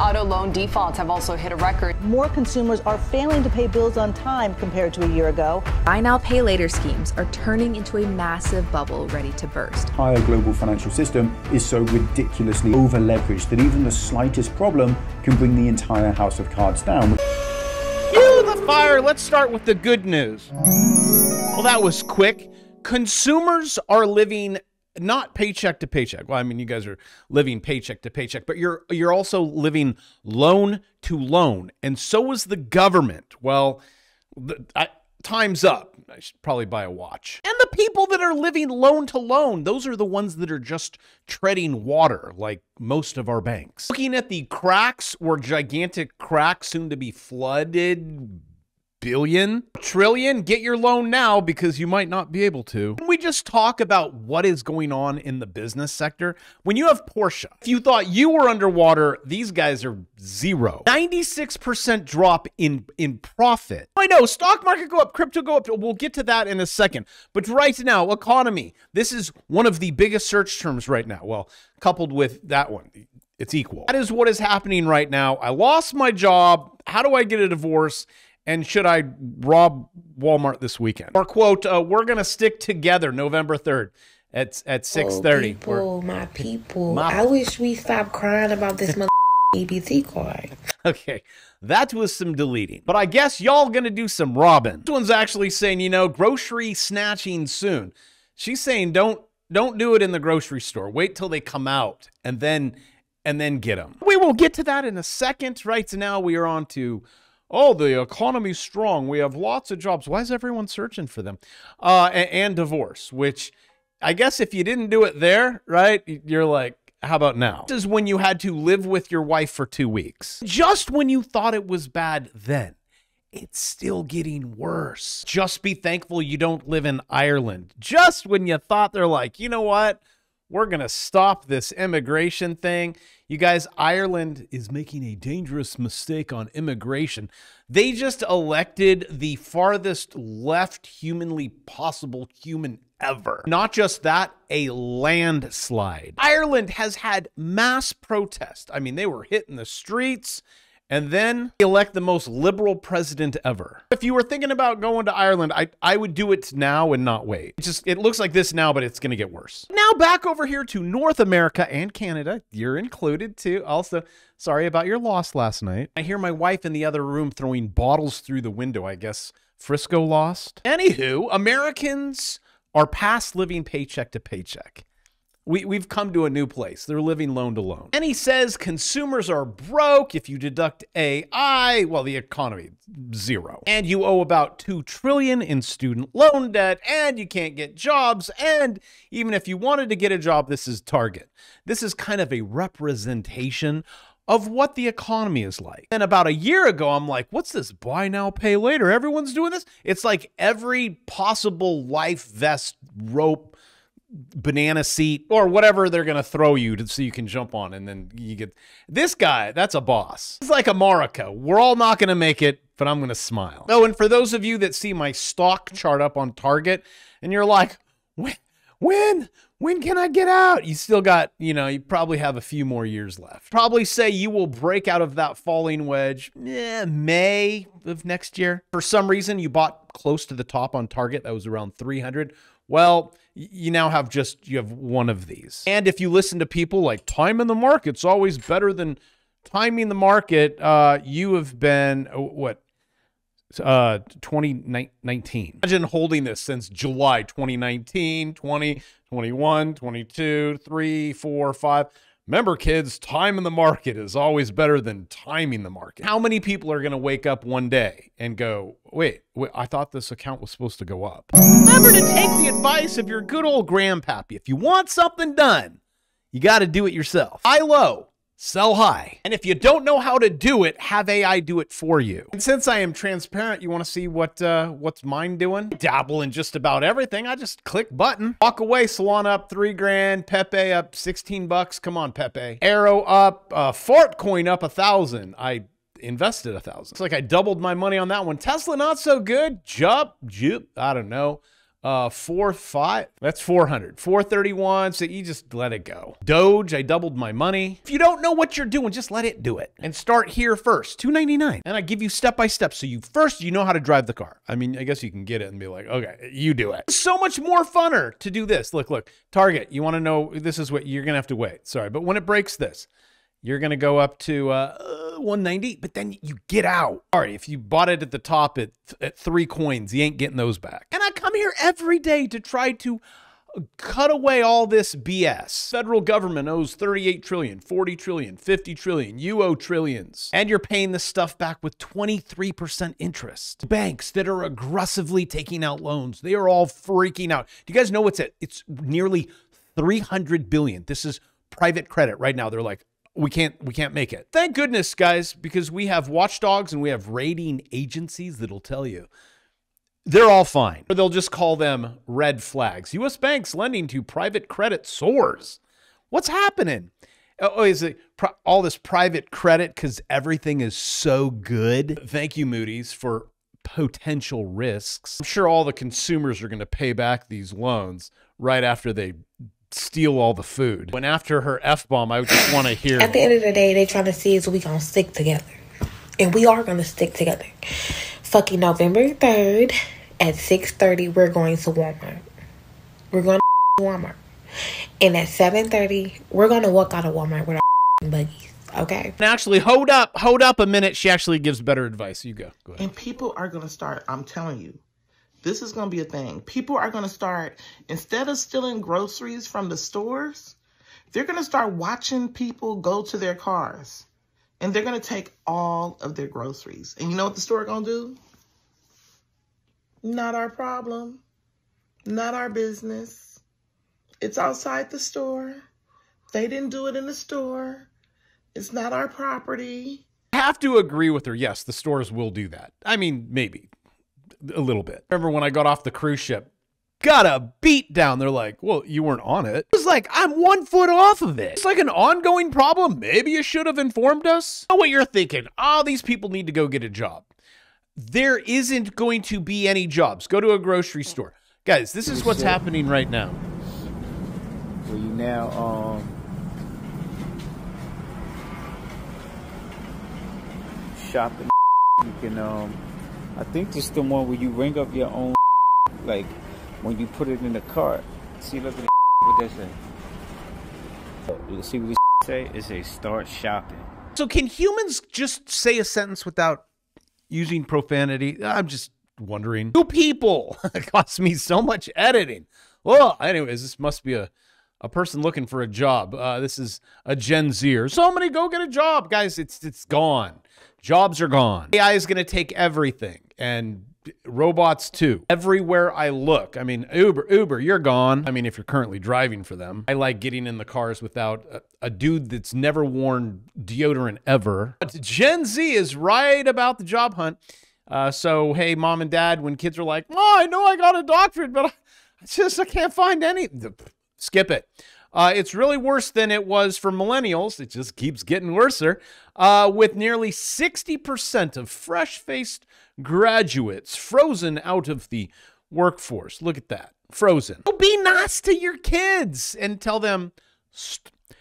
Auto loan defaults have also hit a record. More consumers are failing to pay bills on time compared to a year ago. Buy now, pay later schemes are turning into a massive bubble ready to burst. The entire global financial system is so ridiculously over-leveraged that even the slightest problem can bring the entire house of cards down. Cue the fire. Let's start with the good news. Well, that was quick. Consumers are living not paycheck to paycheck. Well, I mean, you guys are living paycheck to paycheck, but you're also living loan to loan, and so is the government. Well, time's up. I should probably buy a watch. And the people that are living loan to loan, those are the ones that are just treading water, like most of our banks. Looking at the cracks or gigantic cracks soon to be flooded. Billion, trillion, get your loan now because you might not be able to. Can we just talk about what is going on in the business sector? When you have Porsche, if you thought you were underwater, these guys are zero. 96% drop in profit. I know, stock market go up, crypto go up. We'll get to that in a second. But right now, economy, this is one of the biggest search terms right now. Well, coupled with that one, it's equal. That is what is happening right now. I lost my job. How do I get a divorce? And should I rob Walmart this weekend? Or quote, we're going to stick together November 3rd at 6:30. Oh, my people. I wish we stopped crying about this EBT card. Okay, that was some deleting. But I guess y'all going to do some robbing. This one's actually saying, you know, grocery snatching soon. She's saying don't do it in the grocery store. Wait till they come out and then get them. We will get to that in a second. Right now we are on to... oh, the economy's strong. We have lots of jobs. Why is everyone searching for them? And divorce, which I guess if you didn't do it there, right, you're like, how about now? This is when you had to live with your wife for 2 weeks. Just when you thought it was bad then, it's still getting worse. Just be thankful you don't live in Ireland. Just when you thought they're like, you know what? We're going to stop this immigration thing. You guys, Ireland is making a dangerous mistake on immigration. They just elected the farthest left humanly possible human ever. Not just that, a landslide. Ireland has had mass protest. I mean, they were hitting the streets. And then elect the most liberal president ever. If you were thinking about going to Ireland, I would do it now and not wait. It looks like this now, but it's going to get worse. Now back over here to North America and Canada. You're included too. Also, sorry about your loss last night. I hear my wife in the other room throwing bottles through the window. I guess Frisco lost. Anywho, Americans are past living paycheck to paycheck. We've come to a new place. They're living loan to loan. And he says consumers are broke. If you deduct AI, well, the economy, zero. And you owe about $2 trillion in student loan debt, and you can't get jobs. And even if you wanted to get a job, this is Target. This is kind of a representation of what the economy is like. And about a year ago, I'm like, what's this buy now, pay later? Everyone's doing this. It's like every possible life vest, rope, banana seat, or whatever they're going to throw you so you can jump on, and then you get this guy. That's a boss. It's like America. We're all not going to make it, but I'm going to smile. Oh, and for those of you that see my stock chart up on Target and you're like, when can I get out? You still got, you know, you probably have a few more years left. Probably say you will break out of that falling wedge May of next year. For some reason, you bought close to the top on Target. That was around 300. Well, you now have you have one of these. And if you listen to people like timing the market's always better than timing the market, you have been, what, 2019. Imagine holding this since July 2019, 20, 21, 22, 3, 4, 5. Remember, kids, timing the market is always better than timing the market. How many people are going to wake up one day and go, wait, I thought this account was supposed to go up? Remember to take the advice of your good old grandpappy. If you want something done, you got to do it yourself. Buy low, sell high. And if you don't know how to do it, have AI do it for you. And since I am transparent, you want to see what's mine doing? I dabble in just about everything. I just click button. Walk away, Solana up 3 grand, Pepe up 16 bucks. Come on, Pepe. Arrow up, Fort Coin up 1,000. I invested 1,000. It's like I doubled my money on that one. Tesla not so good. Jup, I don't know. $4.5. That's 400. 431. So you just let it go. Doge, I doubled my money. If you don't know what you're doing, just let it do it and start here first. $2.99. And I give you step by step. So you know how to drive the car. I mean, I guess you can get it and be like, okay, you do it. It's so much more funner to do this. Look, Target, you want to know, this is what you're going to have to wait. Sorry, but when it breaks this, you're going to go up to 190, but then you get out. All right, if you bought it at the top at 3 coins, you ain't getting those back. And I come here every day to try to cut away all this BS. Federal government owes 38 trillion, 40 trillion, 50 trillion. You owe trillions. And you're paying this stuff back with 23% interest. Banks that are aggressively taking out loans, they are all freaking out. Do you guys know what's it? It's nearly 300 billion. This is private credit right now. They're like, we can't make it. Thank goodness, guys, because we have watchdogs and we have rating agencies that'll tell you they're all fine. Or they'll just call them red flags. U.S. banks lending to private credit soars. What's happening? Oh, is it all this private credit because everything is so good? Thank you, Moody's, for potential risks. I'm sure all the consumers are going to pay back these loans right after they steal all the food. When after her F-bomb, I just want to hear. At the end of the day, they trying to see is we going to stick together. And we are going to stick together. Fucking November 3rd at 6:30, we're going to Walmart. We're going to Walmart. And at 7:30, we're going to walk out of Walmart with our buggies. Okay? And actually, hold up a minute. She actually gives better advice. You go ahead. And people are going to start, I'm telling you, this is going to be a thing. People are going to start, instead of stealing groceries from the stores, they're going to start watching people go to their cars. And they're going to take all of their groceries. And you know what the store going to do? Not our problem. Not our business. It's outside the store. They didn't do it in the store. It's not our property. I have to agree with her. Yes, the stores will do that. I mean, maybe. A little bit. Remember when I got off the cruise ship, got a beat down. They're like, well, you weren't on it. It was like, I'm 1 foot off of it. It's like an ongoing problem. Maybe you should have informed us. I know what you're thinking. Oh, these people need to go get a job. There isn't going to be any jobs. Go to a grocery store. Guys, this is what's happening right now. Well, you now, shopping. You can, I think this is the one where you ring up your own, like when you put it in the cart. See, look at what that say. You see what this say? It says start shopping. So can humans just say a sentence without using profanity? I'm just wondering. 2 people. It costs me so much editing. Well, anyways, this must be a person looking for a job. This is a Gen Zer. Somebody go get a job. Guys, it's gone. Jobs are gone. AI is going to take everything, and robots too. Everywhere I look. I mean, Uber, you're gone. I mean, if you're currently driving for them. I like getting in the cars without a dude that's never worn deodorant ever. But Gen Z is right about the job hunt. So, hey, mom and dad, when kids are like, oh, I know I got a doctorate, but I can't find any. Skip it. It's really worse than it was for millennials. It just keeps getting worser. With nearly 60% of fresh-faced graduates frozen out of the workforce. Look at that. Frozen. So be nice to your kids and tell them,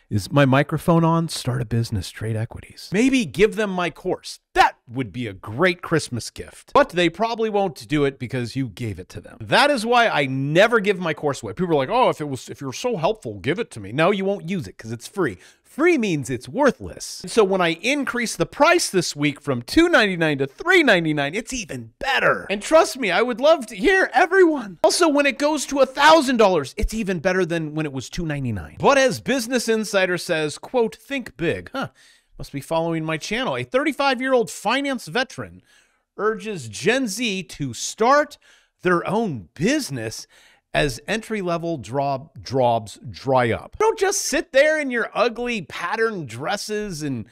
is my microphone on? Start a business, trade equities. Maybe give them my course. That would be a great Christmas gift. But they probably won't do it because you gave it to them. That is why I never give my course away. People are like, oh, if you're so helpful, give it to me. No, you won't use it because it's free. Free means it's worthless. So when I increase the price this week from $2.99 to $3.99, it's even better. And trust me, I would love to hear everyone. Also, when it goes to $1,000, it's even better than when it was $2.99. But as Business Insider says, quote, think big. Must be following my channel. A 35-year-old finance veteran urges Gen Z to start their own business as entry-level jobs dry up. Don't just sit there in your ugly patterned dresses and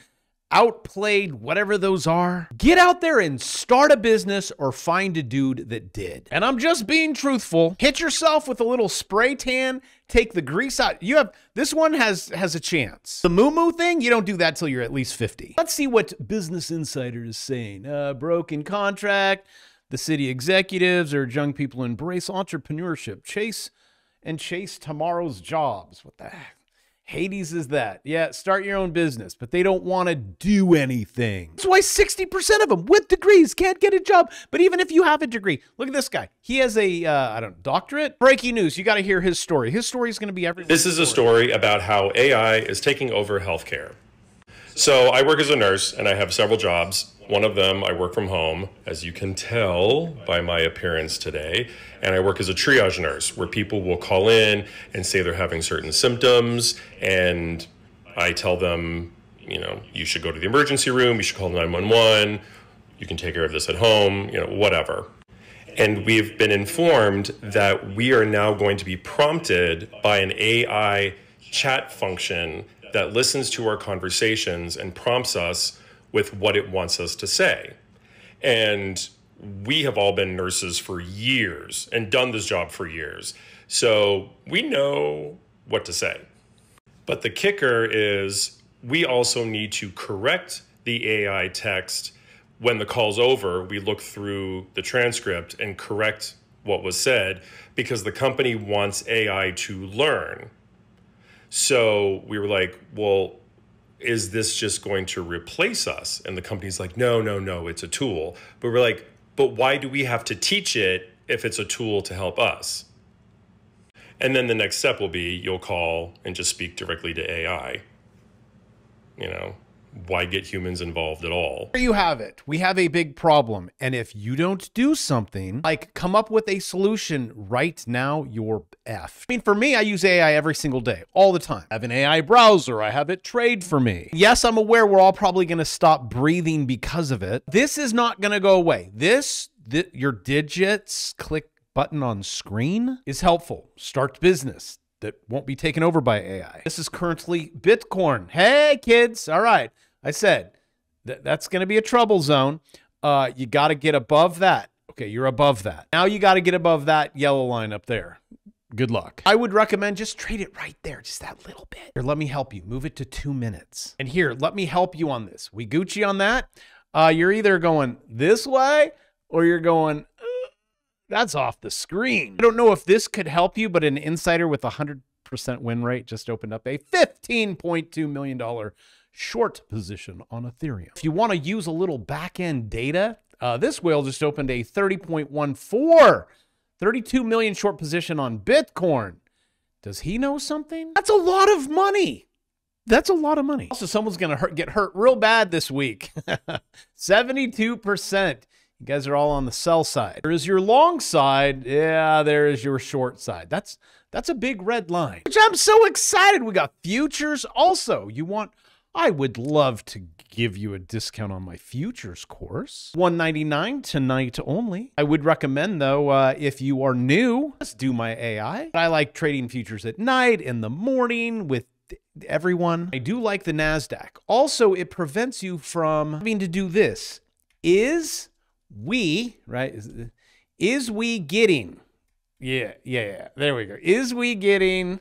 outplayed whatever those are. Get out there and start a business or find a dude that did. And I'm just being truthful. Hit yourself with a little spray tan, take the grease out. This one has a chance. The moo-moo thing, you don't do that till you're at least 50. Let's see what Business Insider is saying. Broken contract. The city executives urge young people to embrace entrepreneurship, chase tomorrow's jobs. What the heck? Hades is that. Yeah, start your own business, but they don't want to do anything. That's why 60% of them with degrees can't get a job. But even if you have a degree, look at this guy. He has a, doctorate. Breaking news. You got to hear his story. His story is going to be everywhere. This is a story about how AI is taking over healthcare. So I work as a nurse and I have several jobs. One of them, I work from home, as you can tell by my appearance today. And I work as a triage nurse where people will call in and say they're having certain symptoms. And I tell them, you know, you should go to the emergency room, you should call 911, you can take care of this at home, you know, whatever. And we've been informed that we are now going to be prompted by an AI chat function that listens to our conversations and prompts us with what it wants us to say. And we have all been nurses for years and done this job for years. So we know what to say. But the kicker is we also need to correct the AI text. When the call's over, we look through the transcript and correct what was said because the company wants AI to learn. So we were like, well, is this just going to replace us? And the company's like, no, it's a tool. But we're like, but why do we have to teach it if it's a tool to help us? And then the next step will be you'll call and just speak directly to AI. You know, why get humans involved at all? There you have it. We have a big problem. And if you don't do something, like come up with a solution right now, you're effed. I mean, for me, I use AI every single day, all the time. I have an AI browser. I have it trade for me. Yes, I'm aware we're all probably going to stop breathing because of it. This is not going to go away. Your digits, click button on screen is helpful. Start business that won't be taken over by AI. This is currently Bitcoin. Hey, kids. All right. I said that's going to be a trouble zone. You got to get above that. Okay, you're above that. Now you got to get above that yellow line up there. Good luck. I would recommend just trade it right there, just that little bit. Here, let me help you. Move it to 2 minutes. And here, let me help you on this. We Gucci on that. You're either going this way or you're going, that's off the screen. I don't know if this could help you, but an insider with a 100% win rate just opened up a $15.2 million short position on Ethereum. If you want to use a little back-end data, this whale just opened a 30.14, 32 million short position on Bitcoin. Does he know something? That's a lot of money. That's a lot of money. Also, someone's going to get hurt real bad this week. 72%. You guys are all on the sell side. There is your long side. Yeah, there is your short side. That's a big red line, which I'm so excited. We got futures. Also, I would love to give you a discount on my futures course. $199 tonight only. I would recommend, though, if you are new, let's do my AI. I like trading futures at night, in the morning, with everyone. I do like the NASDAQ. Also, it prevents you from having to do this. Is we getting, yeah, there we go. Is we getting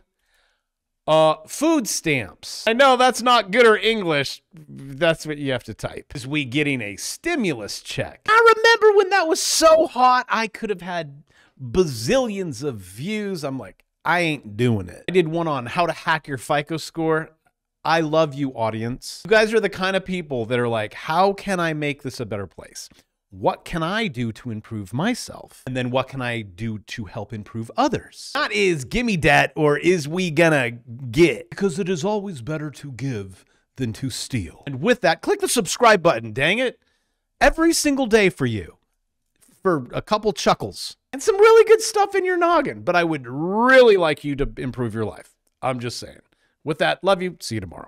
food stamps? I know that's not good or English. That's what you have to type. Is we getting a stimulus check? I remember when that was so hot, I could have had bazillions of views. I'm like, I ain't doing it. I did one on how to hack your FICO score. I love you, audience. You guys are the kind of people that are like, how can I make this a better place? What can I do to improve myself? And then what can I do to help improve others? Not is gimme dat or is we gonna get? Because it is always better to give than to steal. And with that, click the subscribe button, dang it. Every single day for you. For a couple chuckles. And some really good stuff in your noggin. But I would really like you to improve your life. I'm just saying. With that, love you. See you tomorrow.